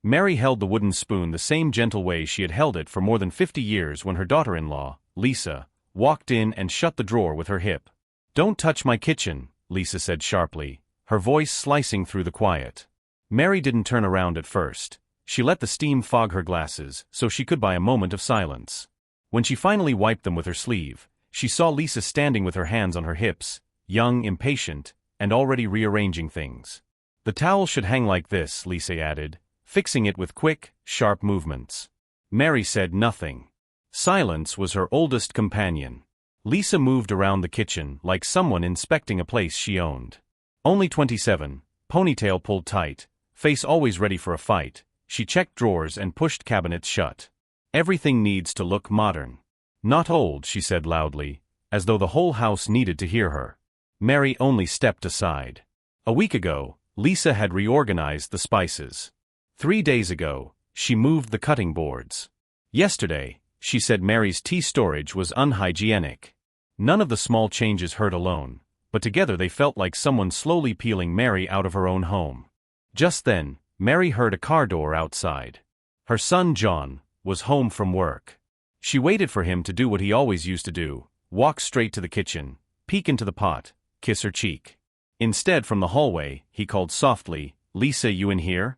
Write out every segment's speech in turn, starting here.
Mary held the wooden spoon the same gentle way she had held it for more than 50 years when her daughter-in-law, Lisa, walked in and shut the drawer with her hip. "Don't touch my kitchen," Lisa said sharply, her voice slicing through the quiet. Mary didn't turn around at first. She let the steam fog her glasses so she could buy a moment of silence. When she finally wiped them with her sleeve, she saw Lisa standing with her hands on her hips, young, impatient, and already rearranging things. "The towel should hang like this," Lisa added, fixing it with quick, sharp movements. Mary said nothing. Silence was her oldest companion. Lisa moved around the kitchen like someone inspecting a place she owned. Only 27, ponytail pulled tight, face always ready for a fight, she checked drawers and pushed cabinets shut. "Everything needs to look modern. Not old," she said loudly, as though the whole house needed to hear her. Mary only stepped aside. A week ago, Lisa had reorganized the spices. 3 days ago, she moved the cutting boards. Yesterday, she said Mary's tea storage was unhygienic. None of the small changes hurt alone, but together they felt like someone slowly peeling Mary out of her own home. Just then, Mary heard a car door outside. Her son John was home from work. She waited for him to do what he always used to do, walk straight to the kitchen, peek into the pot, kiss her cheek. Instead, from the hallway, he called softly, "Lisa, you in here?"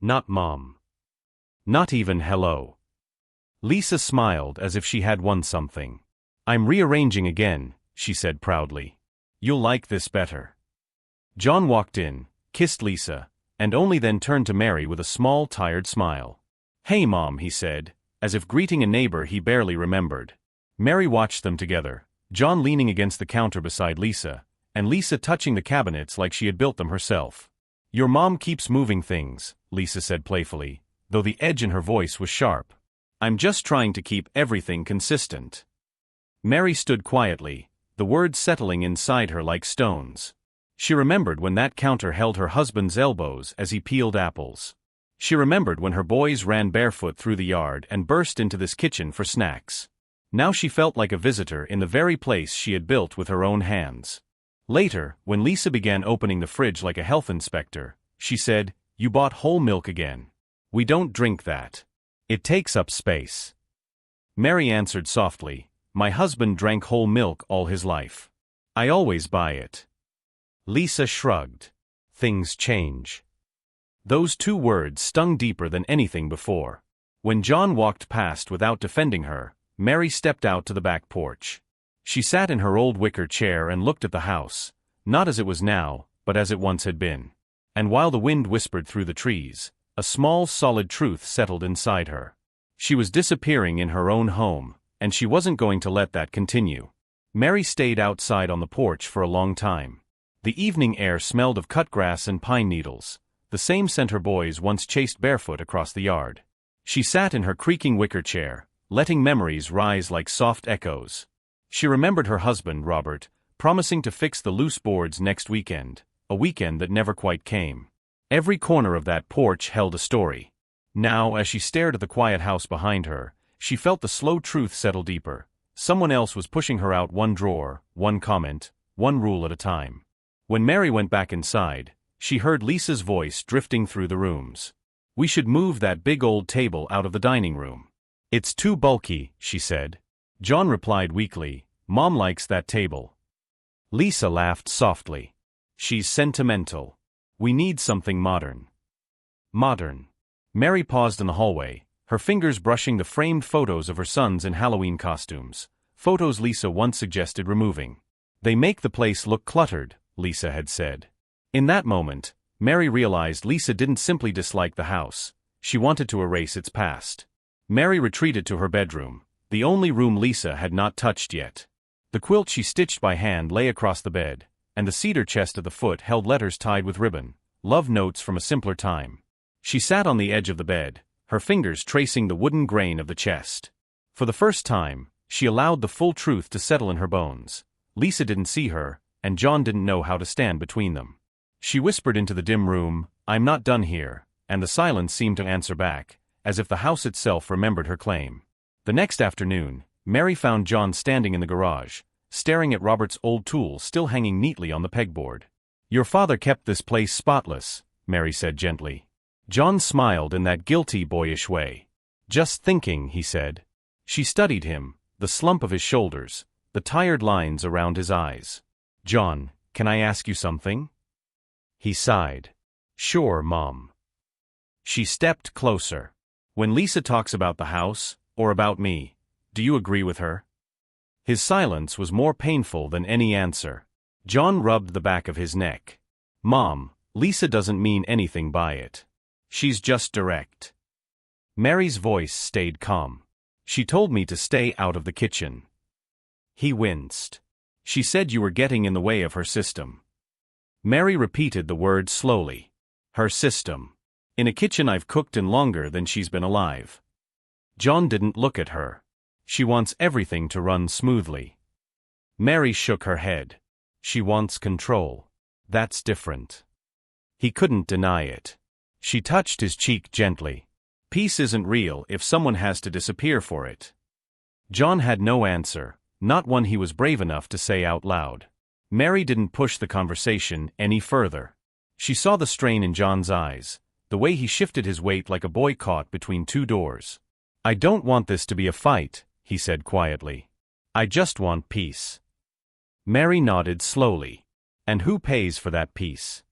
"Not Mom." "Not even hello." Lisa smiled as if she had won something. "I'm rearranging again," she said proudly. "You'll like this better." John walked in, kissed Lisa, and only then turned to Mary with a small, tired smile. "Hey, Mom," he said, as if greeting a neighbor he barely remembered. Mary watched them together, John leaning against the counter beside Lisa, and Lisa touching the cabinets like she had built them herself. "Your mom keeps moving things," Lisa said playfully, though the edge in her voice was sharp. "I'm just trying to keep everything consistent." Mary stood quietly, the words settling inside her like stones. She remembered when that counter held her husband's elbows as he peeled apples. She remembered when her boys ran barefoot through the yard and burst into this kitchen for snacks. Now she felt like a visitor in the very place she had built with her own hands. Later, when Lisa began opening the fridge like a health inspector, she said, "You bought whole milk again. We don't drink that. It takes up space." Mary answered softly, "My husband drank whole milk all his life. I always buy it." Lisa shrugged. Things change. Those 2 words stung deeper than anything before. When John walked past without defending her, Mary stepped out to the back porch. She sat in her old wicker chair and looked at the house, not as it was now, but as it once had been. And while the wind whispered through the trees, a small solid truth settled inside her. She was disappearing in her own home, and she wasn't going to let that continue. Mary stayed outside on the porch for a long time. The evening air smelled of cut grass and pine needles, the same scent her boys once chased barefoot across the yard. She sat in her creaking wicker chair, letting memories rise like soft echoes. She remembered her husband, Robert, promising to fix the loose boards next weekend, a weekend that never quite came. Every corner of that porch held a story. Now, as she stared at the quiet house behind her, she felt the slow truth settle deeper. Someone else was pushing her out one drawer, one comment, one rule at a time. When Mary went back inside, she heard Lisa's voice drifting through the rooms. "We should move that big old table out of the dining room. It's too bulky," she said. John replied weakly, "Mom likes that table." Lisa laughed softly. "She's sentimental. We need something modern." Modern. Mary paused in the hallway, her fingers brushing the framed photos of her sons in Halloween costumes, photos Lisa once suggested removing. "They make the place look cluttered," Lisa had said. In that moment, Mary realized Lisa didn't simply dislike the house, she wanted to erase its past. Mary retreated to her bedroom, the only room Lisa had not touched yet. The quilt she stitched by hand lay across the bed, and the cedar chest at the foot held letters tied with ribbon, love notes from a simpler time. She sat on the edge of the bed, her fingers tracing the wooden grain of the chest. For the first time, she allowed the full truth to settle in her bones. Lisa didn't see her, and John didn't know how to stand between them. She whispered into the dim room, "I'm not done here," and the silence seemed to answer back, as if the house itself remembered her claim. The next afternoon, Mary found John standing in the garage, staring at Robert's old tools still hanging neatly on the pegboard. "Your father kept this place spotless," Mary said gently. John smiled in that guilty, boyish way. Just thinking, he said. She studied him, the slump of his shoulders, the tired lines around his eyes. John, can I ask you something? He sighed. Sure, Mom. She stepped closer. When Lisa talks about the house, or about me, do you agree with her? His silence was more painful than any answer. John rubbed the back of his neck. Mom, Lisa doesn't mean anything by it. She's just direct. Mary's voice stayed calm. She told me to stay out of the kitchen. He winced. She said you were getting in the way of her system. Mary repeated the word slowly. Her system. In a kitchen I've cooked in longer than she's been alive. John didn't look at her. She wants everything to run smoothly. Mary shook her head. She wants control. That's different. He couldn't deny it. She touched his cheek gently. Peace isn't real if someone has to disappear for it. John had no answer, not one he was brave enough to say out loud. Mary didn't push the conversation any further. She saw the strain in John's eyes, the way he shifted his weight like a boy caught between two doors. I don't want this to be a fight, he said quietly. I just want peace. Mary nodded slowly. And who pays for that peace?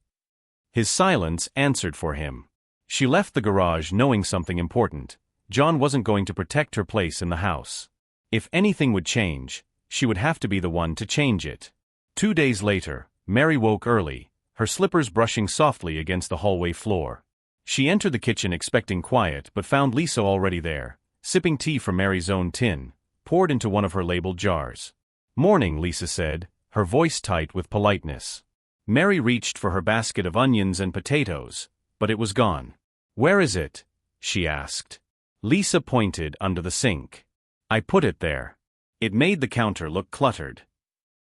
His silence answered for him. She left the garage knowing something important. John wasn't going to protect her place in the house. If anything would change, she would have to be the one to change it. 2 days later, Mary woke early, her slippers brushing softly against the hallway floor. She entered the kitchen expecting quiet but found Lisa already there, sipping tea from Mary's own tin, poured into one of her labeled jars. Morning, Lisa said, her voice tight with politeness. Mary reached for her basket of onions and potatoes, but it was gone. Where is it? She asked. Lisa pointed under the sink. I put it there. It made the counter look cluttered.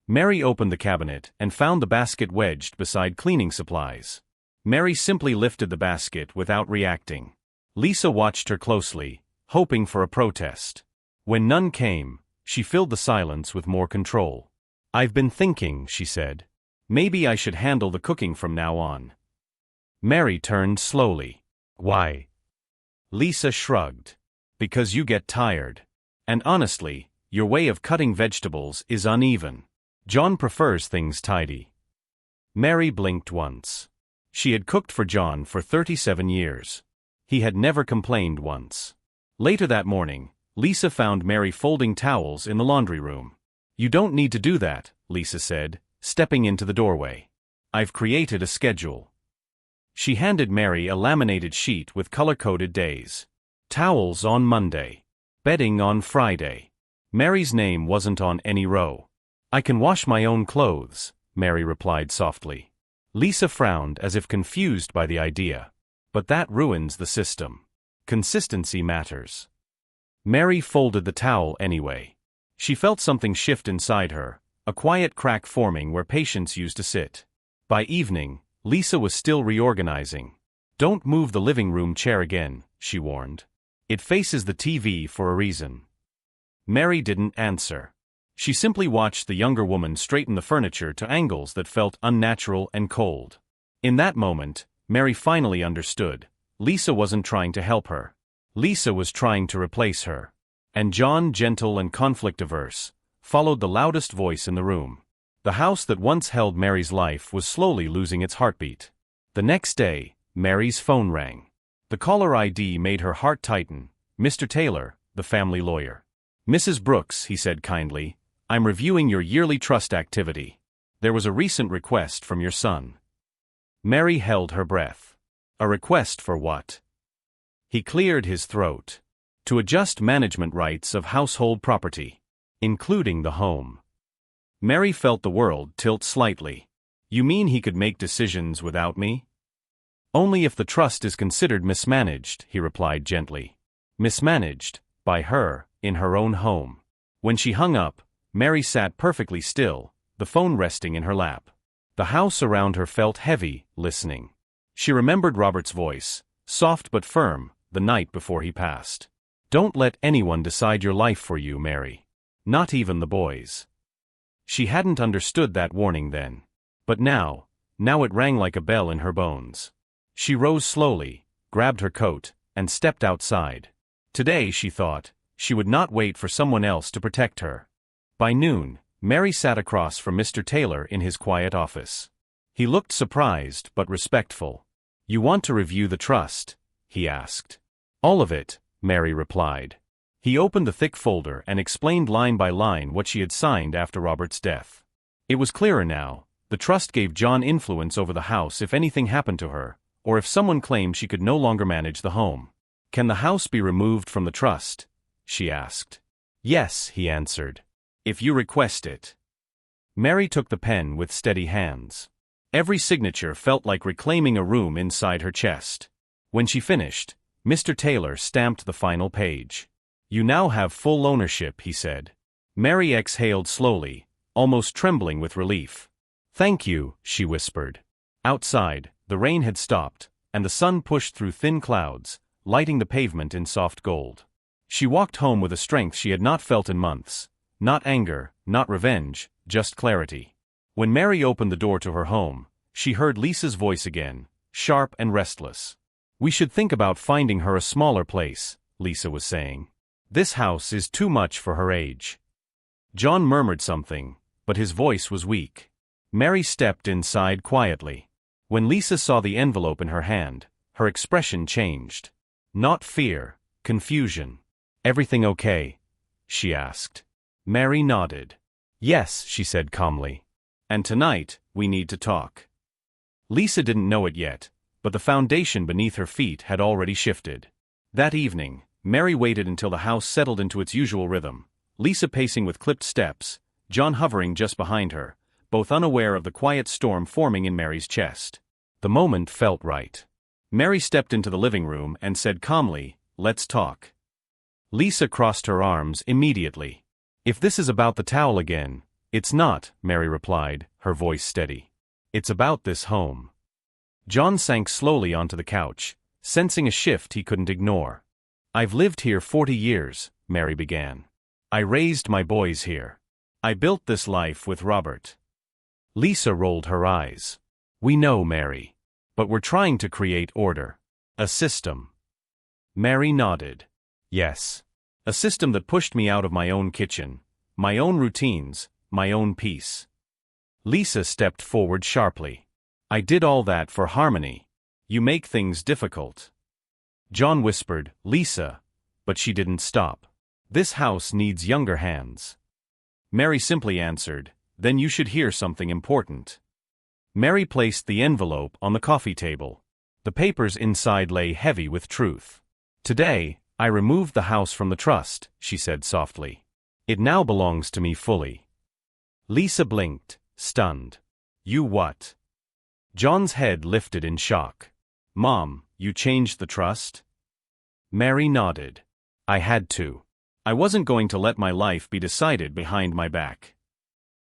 Mary opened the cabinet and found the basket wedged beside cleaning supplies. Mary simply lifted the basket without reacting. Lisa watched her closely, hoping for a protest. When none came, she filled the silence with more control. I've been thinking, she said. Maybe I should handle the cooking from now on. Mary turned slowly. Why? Lisa shrugged. Because you get tired. And honestly, your way of cutting vegetables is uneven. John prefers things tidy. Mary blinked once. She had cooked for John for 37 years. He had never complained once. Later that morning, Lisa found Mary folding towels in the laundry room. You don't need to do that, Lisa said, stepping into the doorway. I've created a schedule. She handed Mary a laminated sheet with color-coded days. Towels on Monday. Bedding on Friday. Mary's name wasn't on any row. I can wash my own clothes, Mary replied softly. Lisa frowned as if confused by the idea. But that ruins the system. Consistency matters. Mary folded the towel anyway. She felt something shift inside her, a quiet crack forming where patience used to sit. By evening, Lisa was still reorganizing. Don't move the living room chair again, she warned. It faces the TV for a reason. Mary didn't answer. She simply watched the younger woman straighten the furniture to angles that felt unnatural and cold. In that moment, Mary finally understood. Lisa wasn't trying to help her. Lisa was trying to replace her. And John, gentle and conflict-averse, followed the loudest voice in the room. The house that once held Mary's life was slowly losing its heartbeat. The next day, Mary's phone rang. The caller ID made her heart tighten. Mr. Taylor, the family lawyer. Mrs. Brooks, he said kindly, I'm reviewing your yearly trust activity. There was a recent request from your son. Mary held her breath. A request for what? He cleared his throat. To adjust management rights of household property, including the home. Mary felt the world tilt slightly. You mean he could make decisions without me? Only if the trust is considered mismanaged, he replied gently. Mismanaged, by her, in her own home. When she hung up, Mary sat perfectly still, the phone resting in her lap. The house around her felt heavy, listening. She remembered Robert's voice, soft but firm, the night before he passed. Don't let anyone decide your life for you, Mary. Not even the boys. She hadn't understood that warning then. But now it rang like a bell in her bones. She rose slowly, grabbed her coat, and stepped outside. Today, she thought, she would not wait for someone else to protect her. By noon, Mary sat across from Mr. Taylor in his quiet office. He looked surprised but respectful. "You want to review the trust?" he asked. "All of it," Mary replied. He opened the thick folder and explained line by line what she had signed after Robert's death. It was clearer now. The trust gave John influence over the house if anything happened to her, or if someone claimed she could no longer manage the home. "Can the house be removed from the trust?" she asked. "Yes," he answered. "If you request it." Mary took the pen with steady hands. Every signature felt like reclaiming a room inside her chest. When she finished, Mr. Taylor stamped the final page. "You now have full ownership," he said. Mary exhaled slowly, almost trembling with relief. "Thank you," she whispered. Outside, the rain had stopped, and the sun pushed through thin clouds, lighting the pavement in soft gold. She walked home with a strength she had not felt in months. Not anger, not revenge, just clarity. When Mary opened the door to her home, she heard Lisa's voice again, sharp and restless. "We should think about finding her a smaller place," Lisa was saying. "This house is too much for her age." John murmured something, but his voice was weak. Mary stepped inside quietly. When Lisa saw the envelope in her hand, her expression changed. Not fear, confusion. "Everything okay?" she asked. Mary nodded. "Yes," she said calmly. "And tonight, we need to talk." Lisa didn't know it yet, but the foundation beneath her feet had already shifted. That evening, Mary waited until the house settled into its usual rhythm, Lisa pacing with clipped steps, John hovering just behind her, both unaware of the quiet storm forming in Mary's chest. The moment felt right. Mary stepped into the living room and said calmly, "Let's talk." Lisa crossed her arms immediately. "If this is about the towel again," "It's not," Mary replied, her voice steady. "It's about this home." John sank slowly onto the couch, sensing a shift he couldn't ignore. "I've lived here 40 years, Mary began. "I raised my boys here. I built this life with Robert." Lisa rolled her eyes. "We know, Mary. But we're trying to create order. A system." Mary nodded. "Yes. A system that pushed me out of my own kitchen, my own routines, my own peace." Lisa stepped forward sharply. "I did all that for harmony. You make things difficult." John whispered, "Lisa," but she didn't stop. "This house needs younger hands." Mary simply answered, "Then you should hear something important." Mary placed the envelope on the coffee table. The papers inside lay heavy with truth. "Today, I removed the house from the trust," she said softly. "It now belongs to me fully." Lisa blinked, stunned. "You what?" John's head lifted in shock. "Mom, you changed the trust?" Mary nodded. "I had to. I wasn't going to let my life be decided behind my back."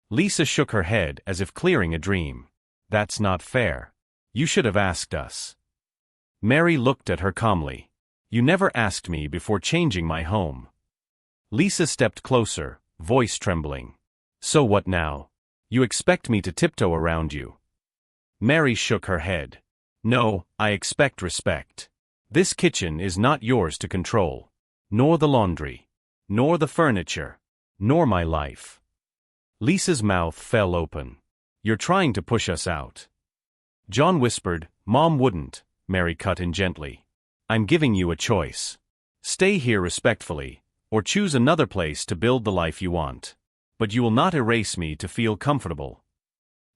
Lisa shook her head as if clearing a dream. "That's not fair. You should have asked us." Mary looked at her calmly. "You never asked me before changing my home." Lisa stepped closer, voice trembling. "So what now? You expect me to tiptoe around you?" Mary shook her head. "No, I expect respect. This kitchen is not yours to control. Nor the laundry. Nor the furniture. Nor my life." Lisa's mouth fell open. "You're trying to push us out." John whispered, "Mom wouldn't," Mary cut in gently. "I'm giving you a choice. Stay here respectfully, or choose another place to build the life you want. But you will not erase me to feel comfortable."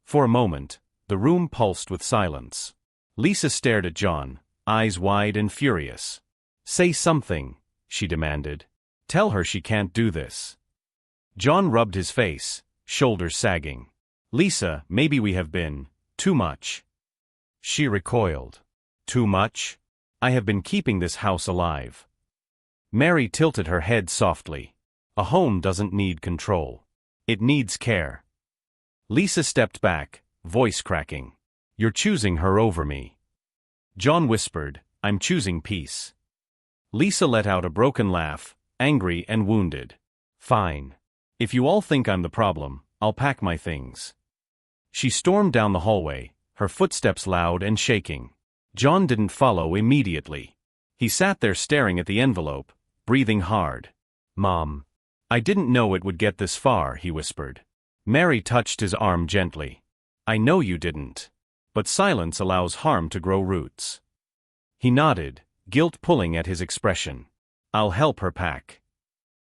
For a moment, the room pulsed with silence. Lisa stared at John, eyes wide and furious. "Say something," she demanded. "Tell her she can't do this." John rubbed his face, shoulders sagging. "Lisa, maybe we have been too much." She recoiled. "Too much? I have been keeping this house alive." Mary tilted her head softly. "A home doesn't need control. It needs care." Lisa stepped back, voice cracking. "You're choosing her over me." John whispered, "I'm choosing peace." Lisa let out a broken laugh, angry and wounded. "Fine. If you all think I'm the problem, I'll pack my things." She stormed down the hallway, her footsteps loud and shaking. John didn't follow immediately. He sat there staring at the envelope, breathing hard. "Mom. I didn't know it would get this far," he whispered. Mary touched his arm gently. "I know you didn't. But silence allows harm to grow roots." He nodded, guilt pulling at his expression. "I'll help her pack."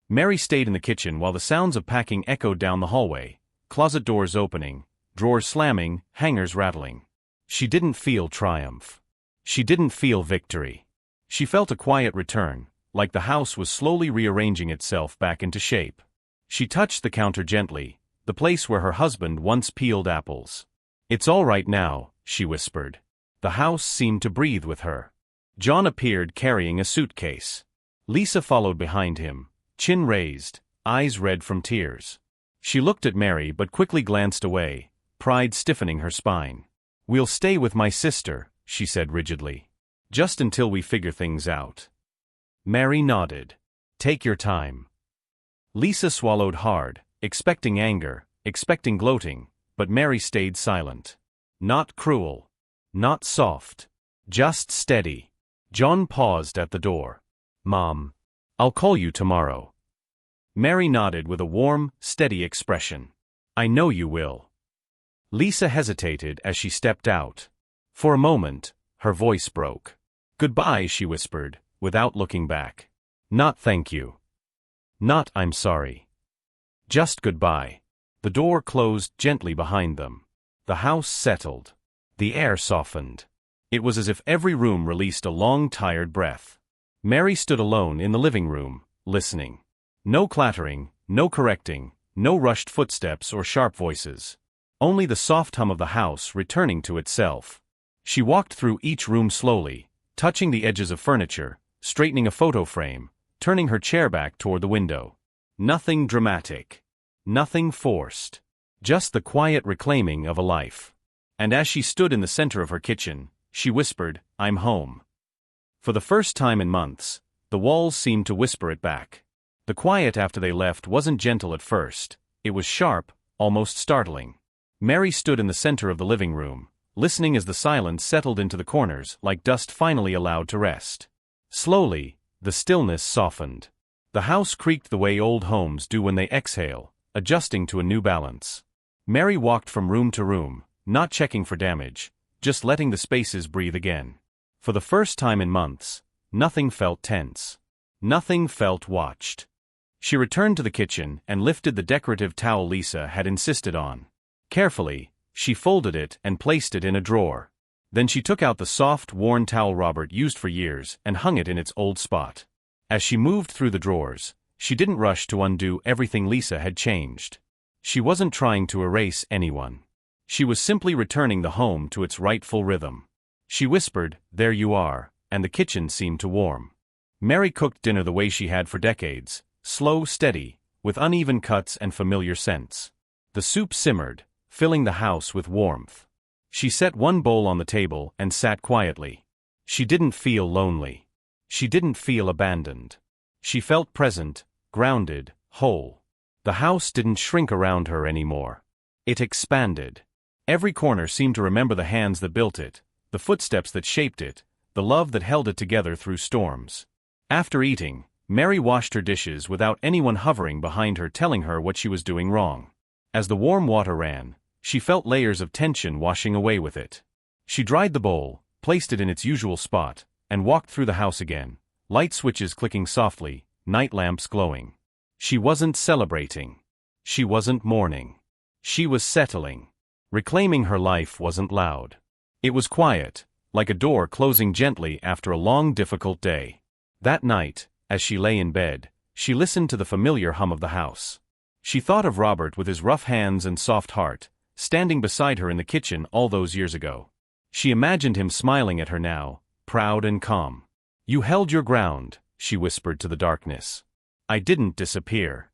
Mary stayed in the kitchen while the sounds of packing echoed down the hallway, closet doors opening, drawers slamming, hangers rattling. She didn't feel triumph. She didn't feel victory. She felt a quiet return, like the house was slowly rearranging itself back into shape. She touched the counter gently, the place where her husband once peeled apples. "It's all right now," she whispered. The house seemed to breathe with her. John appeared carrying a suitcase. Lisa followed behind him, chin raised, eyes red from tears. She looked at Mary but quickly glanced away, pride stiffening her spine. "We'll stay with my sister," she said rigidly. "Just until we figure things out." Mary nodded. "Take your time." Lisa swallowed hard, expecting anger, expecting gloating, but Mary stayed silent. Not cruel. Not soft. Just steady. John paused at the door. "Mom. I'll call you tomorrow." Mary nodded with a warm, steady expression. "I know you will." Lisa hesitated as she stepped out. For a moment, her voice broke. "Goodbye," she whispered, without looking back. "Not thank you. Not I'm sorry. Just goodbye." The door closed gently behind them. The house settled. The air softened. It was as if every room released a long, tired breath. Mary stood alone in the living room, listening. No clattering, no correcting, no rushed footsteps or sharp voices. Only the soft hum of the house returning to itself. She walked through each room slowly, touching the edges of furniture, straightening a photo frame, turning her chair back toward the window. Nothing dramatic. Nothing forced. Just the quiet reclaiming of a life. And as she stood in the center of her kitchen, she whispered, "I'm home." For the first time in months, the walls seemed to whisper it back. The quiet after they left wasn't gentle at first. It was sharp, almost startling. Mary stood in the center of the living room, listening as the silence settled into the corners like dust finally allowed to rest. Slowly, the stillness softened. The house creaked the way old homes do when they exhale, adjusting to a new balance. Mary walked from room to room, not checking for damage, just letting the spaces breathe again. For the first time in months, nothing felt tense. Nothing felt watched. She returned to the kitchen and lifted the decorative towel Lisa had insisted on. Carefully, she folded it and placed it in a drawer. Then she took out the soft, worn towel Robert used for years and hung it in its old spot. As she moved through the drawers, she didn't rush to undo everything Lisa had changed. She wasn't trying to erase anyone. She was simply returning the home to its rightful rhythm. She whispered, "There you are," and the kitchen seemed to warm. Mary cooked dinner the way she had for decades, slow, steady, with uneven cuts and familiar scents. The soup simmered, filling the house with warmth. She set one bowl on the table and sat quietly. She didn't feel lonely. She didn't feel abandoned. She felt present, grounded, whole. The house didn't shrink around her anymore. It expanded. Every corner seemed to remember the hands that built it, the footsteps that shaped it, the love that held it together through storms. After eating, Mary washed her dishes without anyone hovering behind her telling her what she was doing wrong. As the warm water ran, she felt layers of tension washing away with it. She dried the bowl, placed it in its usual spot, and walked through the house again, light switches clicking softly, night lamps glowing. She wasn't celebrating. She wasn't mourning. She was settling. Reclaiming her life wasn't loud. It was quiet, like a door closing gently after a long, difficult day. That night, as she lay in bed, she listened to the familiar hum of the house. She thought of Robert with his rough hands and soft heart, standing beside her in the kitchen all those years ago. She imagined him smiling at her now, proud and calm. "You held your ground," she whispered to the darkness. "I didn't disappear."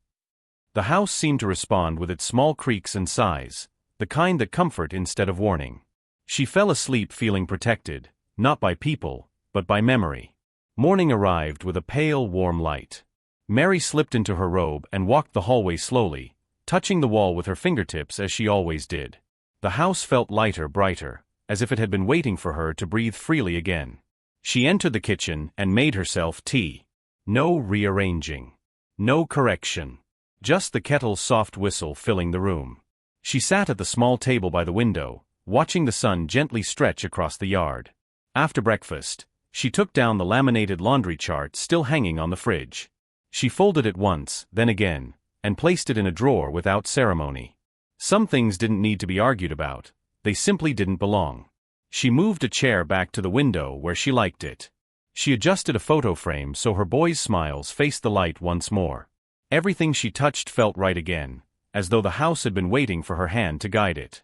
The house seemed to respond with its small creaks and sighs, the kind that comfort instead of warning. She fell asleep feeling protected, not by people, but by memory. Morning arrived with a pale, warm light. Mary slipped into her robe and walked the hallway slowly, touching the wall with her fingertips as she always did. The house felt lighter, brighter, as if it had been waiting for her to breathe freely again. She entered the kitchen and made herself tea. No rearranging. No correction. Just the kettle's soft whistle filling the room. She sat at the small table by the window, watching the sun gently stretch across the yard. After breakfast, she took down the laminated laundry chart still hanging on the fridge. She folded it once, then again, and placed it in a drawer without ceremony. Some things didn't need to be argued about. They simply didn't belong. She moved a chair back to the window where she liked it. She adjusted a photo frame so her boy's smiles faced the light once more. Everything she touched felt right again, as though the house had been waiting for her hand to guide it.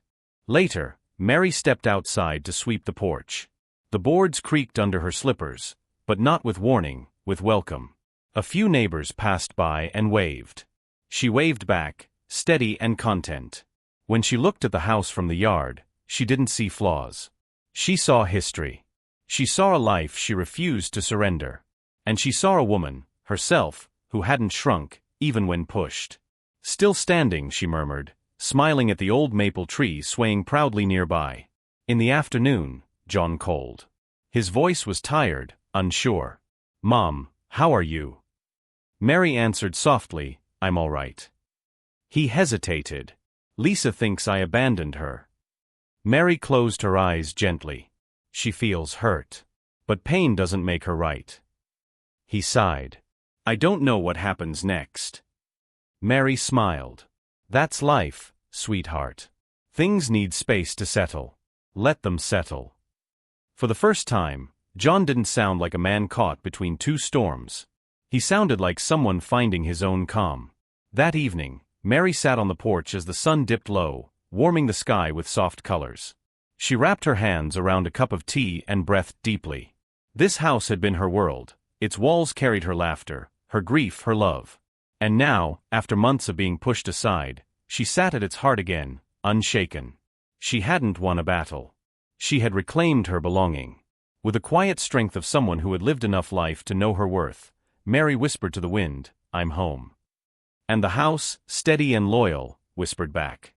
Later, Mary stepped outside to sweep the porch. The boards creaked under her slippers, but not with warning, with welcome. A few neighbors passed by and waved. She waved back, steady and content. When she looked at the house from the yard, she didn't see flaws. She saw history. She saw a life she refused to surrender. And she saw a woman, herself, who hadn't shrunk, even when pushed. Still standing, she murmured, smiling at the old maple tree swaying proudly nearby. In the afternoon, John called. His voice was tired, unsure. "Mom, how are you?" Mary answered softly, "I'm all right." He hesitated. "Lisa thinks I abandoned her." Mary closed her eyes gently. "She feels hurt. But pain doesn't make her right." He sighed. "I don't know what happens next." Mary smiled. "That's life, sweetheart. Things need space to settle. Let them settle." For the first time, John didn't sound like a man caught between two storms. He sounded like someone finding his own calm. That evening, Mary sat on the porch as the sun dipped low, warming the sky with soft colors. She wrapped her hands around a cup of tea and breathed deeply. This house had been her world. Its walls carried her laughter, her grief, her love. And now, after months of being pushed aside, she sat at its heart again, unshaken. She hadn't won a battle. She had reclaimed her belonging. With the quiet strength of someone who had lived enough life to know her worth, Mary whispered to the wind, "I'm home." And the house, steady and loyal, whispered back,